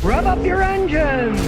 Rev up your engines!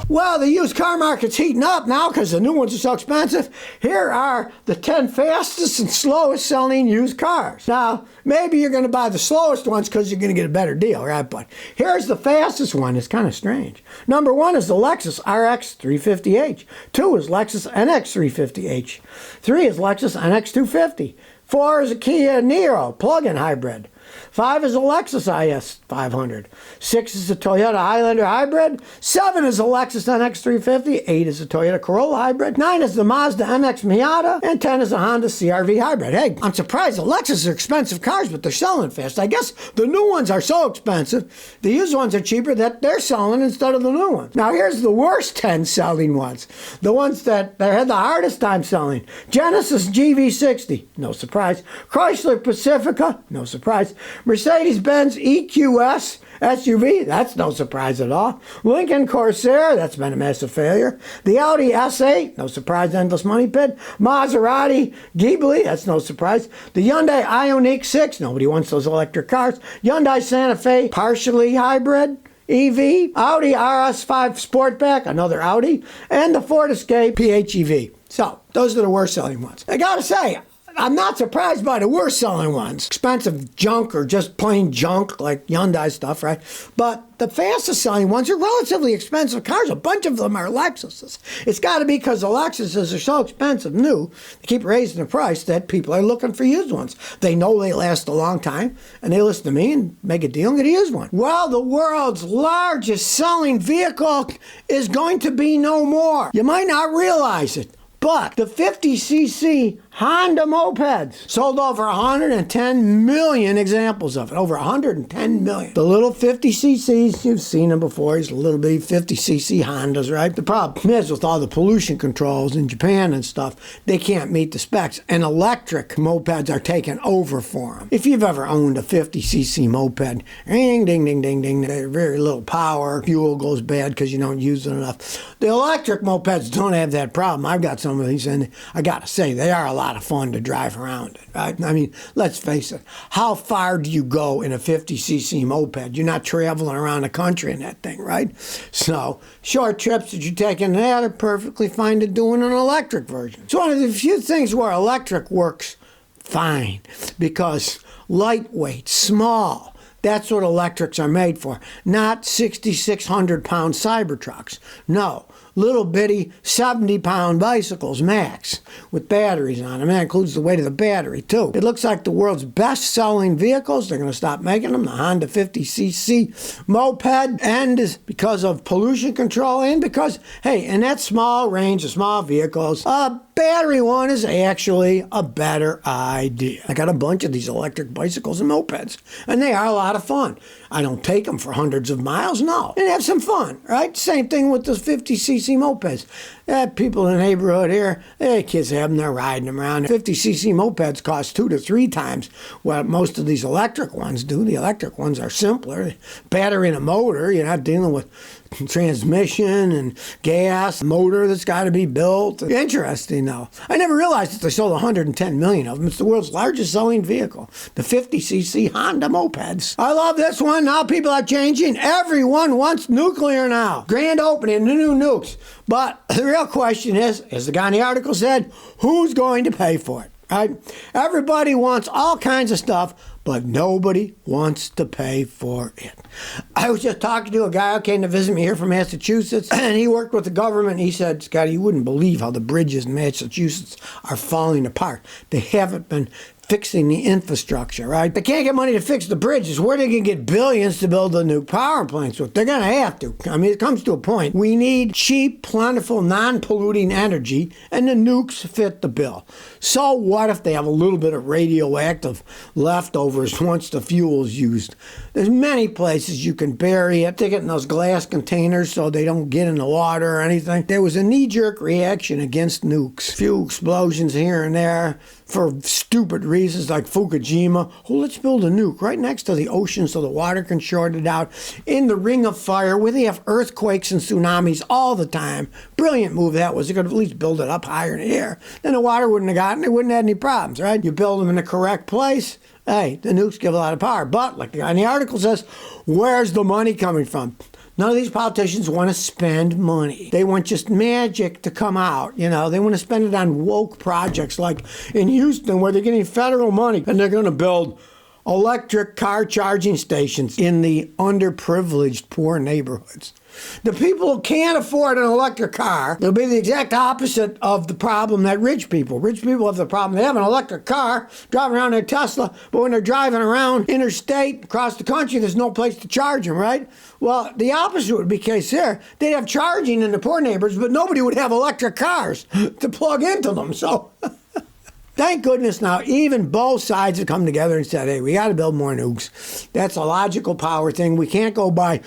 Well, the used car market's heating up now because the new ones are so expensive. Here are the 10 fastest and slowest selling used cars. Now, maybe you're going to buy the slowest ones because you're going to get a better deal, right? But here's the fastest one. It's kind of strange. Number 1 is the Lexus RX 350h. 2 is Lexus NX 350h. 3 is Lexus NX 250. 4 is a Kia Niro plug-in hybrid. 5 is a Lexus IS 500. 6 is a Toyota Highlander hybrid. 7 is a Lexus NX 350. 8 is a Toyota Corolla hybrid. 9 is the Mazda MX Miata. And 10 is a Honda CR-V hybrid. Hey, I'm surprised. The Lexus are expensive cars, but they're selling fast. I guess the new ones are so expensive, the used ones are cheaper that they're selling instead of the new ones. Now, here's the worst 10 selling ones. The ones that had the hardest time selling. Genesis GV60. No surprise. Chrysler Pacifica. No surprise. Mercedes-Benz EQS SUV, that's no surprise at all. Lincoln Corsair, that's been a massive failure. The Audi S8, no surprise, endless money pit. Maserati Ghibli, that's no surprise. The Hyundai Ioniq 6, nobody wants those electric cars. Hyundai Santa Fe, partially hybrid. EV, Audi RS5 Sportback, another Audi, and the Ford Escape PHEV. So, those are the worst selling ones. I gotta say, I'm not surprised by the worst selling ones. Expensive junk or just plain junk like Hyundai stuff, right? But the fastest selling ones are relatively expensive cars. A bunch of them are Lexuses. It's got to be because the Lexuses are so expensive new, they keep raising the price that people are looking for used ones. They know they last a long time, and they listen to me and make a deal and get a used one. Well, the world's largest selling vehicle is going to be no more. You might not realize it, but the 50cc Honda mopeds sold over 110 million examples of it. Over 110 million. The little 50cc's, you've seen them before. These little bitty 50cc Hondas, right? The problem is with all the pollution controls in Japan and stuff, they can't meet the specs. And electric mopeds are taking over for them. If you've ever owned a 50cc moped, ding, ding, ding, ding, ding, they're very little power. Fuel goes bad because you don't use it enough. The electric mopeds don't have that problem. I've got some of these, and I got to say, they are a lot of fun to drive around it, right? I mean, let's face it. How far do you go in a 50cc moped? You're not traveling around the country in that thing, right? So, short trips that you take in that are perfectly fine to do in an electric version. It's one of the few things where electric works fine because lightweight, small. That's what electrics are made for. Not 6,600-pound Cybertrucks. No. Little bitty 70-pound bicycles max with batteries on them. That includes the weight of the battery too. It looks like the world's best-selling vehicles. They're going to stop making them. The Honda 50cc moped, and because of pollution control, and because, hey, in that small range of small vehicles, a battery one is actually a better idea. I got a bunch of these electric bicycles and mopeds, and they are a lot of fun. I don't take them for hundreds of miles, no. And have some fun, right? Same thing with the 50cc mopeds. People in the neighborhood here, kids have them, they're riding them around. 50cc mopeds cost 2 to 3 times what most of these electric ones do. The electric ones are simpler. Battery and a motor, you're not dealing with transmission and gas, motor that's got to be built. Interesting, though. I never realized that they sold 110 million of them. It's the world's largest selling vehicle, the 50cc Honda mopeds. I love this one. Now people are changing. Everyone wants nuclear now. Grand opening, the new nukes. But the real question is, as the guy in the article said, who's going to pay for it? Right? Everybody wants all kinds of stuff, but nobody wants to pay for it. I was just talking to a guy who came to visit me here from Massachusetts, and he worked with the government. He said, Scotty, you wouldn't believe how the bridges in Massachusetts are falling apart. They haven't been fixing the infrastructure, right? They can't get money to fix the bridges. Where they can get billions to build the new power plants with? They're going to have to. I mean, it comes to a point. We need cheap, plentiful, non-polluting energy, and the nukes fit the bill. So what if they have a little bit of radioactive leftovers once the fuel's used? There's many places you can bury it. Stick it in those glass containers so they don't get in the water or anything. There was a knee-jerk reaction against nukes. A few explosions here and there. for stupid reasons like Fukushima. Oh, let's build a nuke right next to the ocean so the water can short it out. In the ring of fire where they have earthquakes and tsunamis all the time. Brilliant move that was. They could at least build it up higher in the air. Then the water wouldn't have gotten, they wouldn't have any problems, right? You build them in the correct place. Hey, the nukes give a lot of power. But, like the guy in the article says, where's the money coming from? None of these politicians want to spend money. They want just magic to come out. You know, they want to spend it on woke projects like in Houston where they're getting federal money and they're going to build electric car charging stations in the underprivileged poor neighborhoods. The people who can't afford an electric car, they'll be the exact opposite of the problem that rich people have the problem. They have an electric car, driving around their Tesla, but when they're driving around interstate, across the country, there's no place to charge them, right? Well, the opposite would be the case here. They'd have charging in the poor neighborhoods, but nobody would have electric cars to plug into them, so... Thank goodness now even both sides have come together and said, hey, we got to build more nukes. That's a logical power thing. We can't go by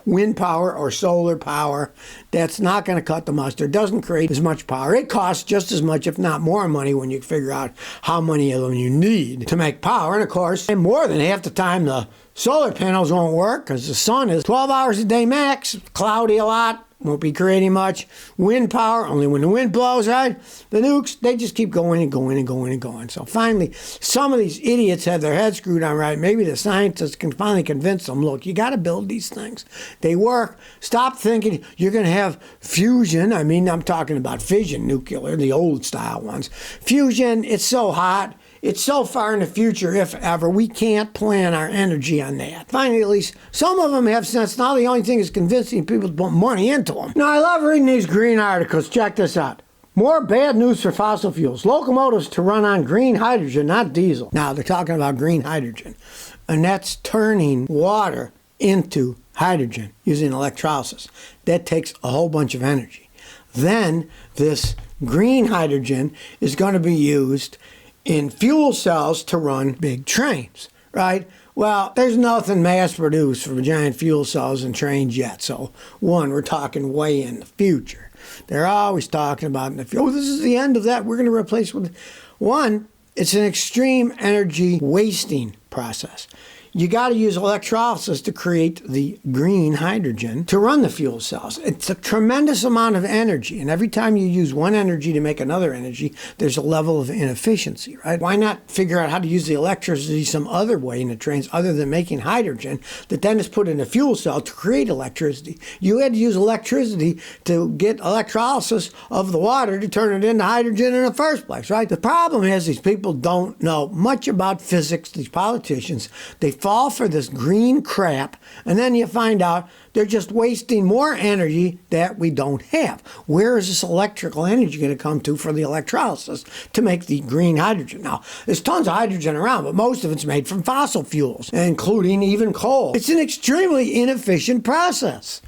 wind power or solar power. That's not going to cut the mustard. It doesn't create as much power. It costs just as much, if not more money, when you figure out how many of them you need to make power. And of course, more than half the time the solar panels won't work because the sun is 12 hours a day max, cloudy a lot. Won't be creating much. Wind power, only when the wind blows, right? The nukes, they just keep going and going and going and going. So finally, some of these idiots have their heads screwed on right. Maybe the scientists can finally convince them, look, you got to build these things. They work. Stop thinking you're going to have fusion. I mean, I'm talking about fission nuclear, the old style ones. Fusion, it's so hot. It's so far in the future, if ever, we can't plan our energy on that. Finally, at least some of them have sense. Now the only thing is convincing people to put money into them. Now, I love reading these green articles. Check this out. More bad news for fossil fuels. Locomotives to run on green hydrogen, not diesel. Now, they're talking about green hydrogen. And that's turning water into hydrogen using electrolysis. That takes a whole bunch of energy. Then this green hydrogen is going to be used in fuel cells to run big trains, right? Well, there's nothing mass-produced for giant fuel cells and trains yet. So, one, we're talking way in the future. They're always talking about in the future. Oh, this is the end of that. We're going to replace with... One, it's an extreme energy wasting process. You got to use electrolysis to create the green hydrogen to run the fuel cells. It's a tremendous amount of energy, and every time you use one energy to make another energy, there's a level of inefficiency, right? Why not figure out how to use the electricity some other way in the trains other than making hydrogen that then is put in a fuel cell to create electricity? You had to use electricity to get electrolysis of the water to turn it into hydrogen in the first place, right? The problem is these people don't know much about physics, these politicians. They fall for this green crap, and then you find out they're just wasting more energy that we don't have. Where is this electrical energy going to come to for the electrolysis to make the green hydrogen? Now, there's tons of hydrogen around, but most of it's made from fossil fuels, including even coal. It's an extremely inefficient process.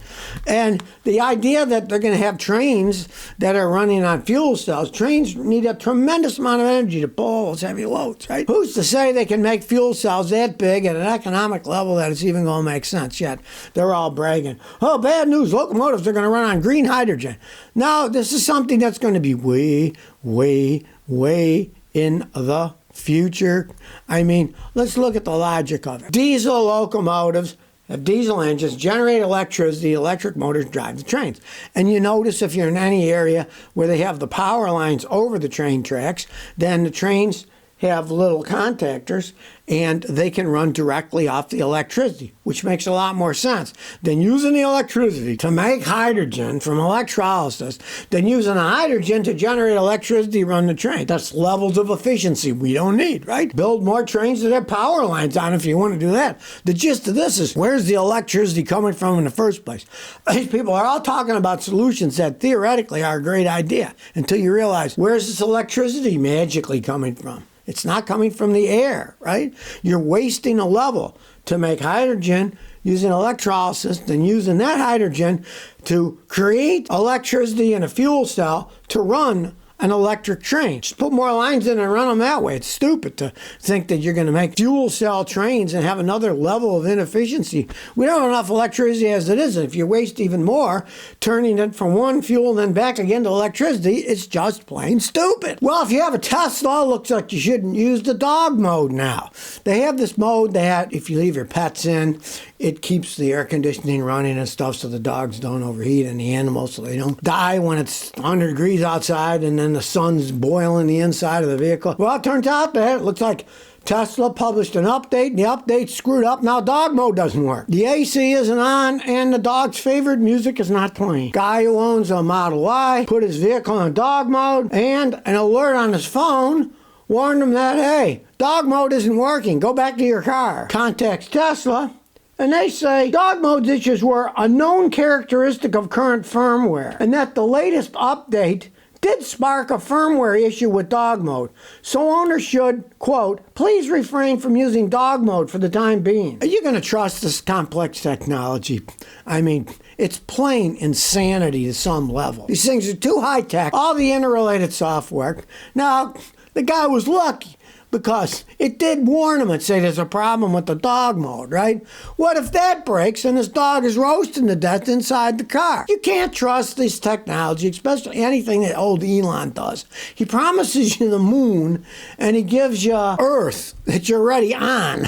And the idea that they're going to have trains that are running on fuel cells, trains need a tremendous amount of energy to pull those heavy loads, right? Who's to say they can make fuel cells that big at an economic level that it's even going to make sense yet? They're all bragging. Oh, bad news, locomotives are going to run on green hydrogen. No, this is something that's going to be way, way, way in the future. I mean, let's look at the logic of it. Diesel locomotives have diesel engines, generate electricity, electric motors drive the trains. And you notice if you're in any area where they have the power lines over the train tracks, then the trains have little contactors and they can run directly off the electricity, which makes a lot more sense than using the electricity to make hydrogen from electrolysis, than using the hydrogen to generate electricity to run the train. That's levels of efficiency we don't need, right? Build more trains that have power lines on if you want to do that. The gist of this is, where's the electricity coming from in the first place? These people are all talking about solutions that theoretically are a great idea until you realize, where's this electricity magically coming from? It's not coming from the air, right? You're wasting a level to make hydrogen using electrolysis, then using that hydrogen to create electricity in a fuel cell to run an electric train. Just put more lines in and run them that way. It's stupid to think that you're going to make fuel cell trains and have another level of inefficiency. We don't have enough electricity as it is. And if you waste even more, turning it from one fuel and then back again to electricity, it's just plain stupid. Well, if you have a Tesla, it looks like you shouldn't use the dog mode now. They have this mode that if you leave your pets in, it keeps the air conditioning running and stuff so the dogs don't overheat and the animals so they don't die when it's 100 degrees outside and then the sun's boiling the inside of the vehicle. Well, it turns out that it looks like Tesla published an update, and the update's screwed up. Now dog mode doesn't work. The AC isn't on, and the dog's favorite music is not playing. Guy who owns a Model Y put his vehicle in dog mode, and an alert on his phone warned him that, hey, dog mode isn't working. Go back to your car. Contacts Tesla, and they say dog mode issues were a known characteristic of current firmware, and that the latest update did spark a firmware issue with dog mode. So owners should, quote, please refrain from using dog mode for the time being. Are you going to trust this complex technology? I mean, it's plain insanity to some level. These things are too high-tech, all the interrelated software. Now, the guy was lucky because it did warn him and say there's a problem with the dog mode, right? What if that breaks and this dog is roasting to death inside the car? You can't trust this technology, especially anything that old Elon does. He promises you the moon and he gives you Earth that you're already on.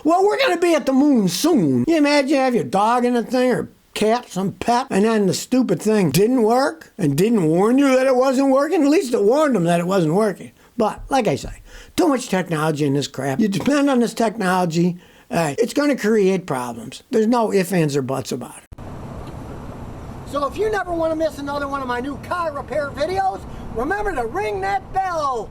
Well, we're going to be at the moon soon. You imagine you have your dog in the thing or cat, some pet, and then the stupid thing didn't work and didn't warn you that it wasn't working? At least it warned them that it wasn't working. But, like I say, too much technology in this crap. You depend on this technology, it's going to create problems. There's no ifs, ands, or buts about it. So if you never want to miss another one of my new car repair videos, remember to ring that bell.